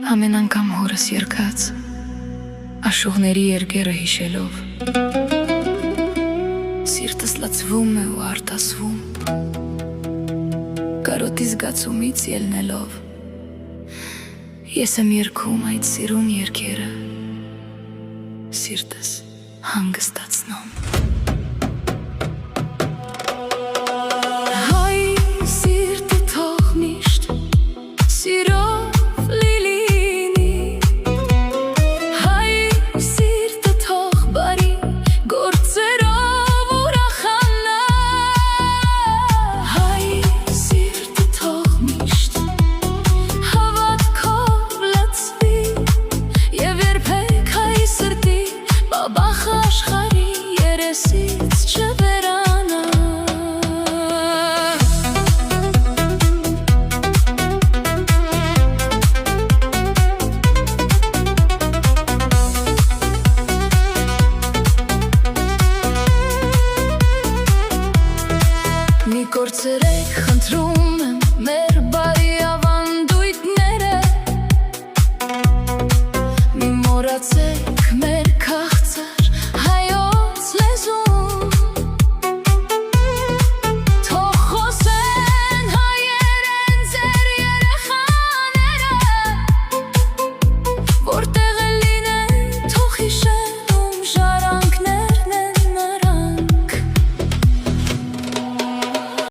Ամեն անգամ հորս երկած աշուղների երկերը հիշելով սիրտս լացվում է ու արտասվում կարոտի զգացումից ելնելով ես եմ երգում այդ սիրուն երկերը սիրտս հանգստացնում Մի գործերեք խնդրում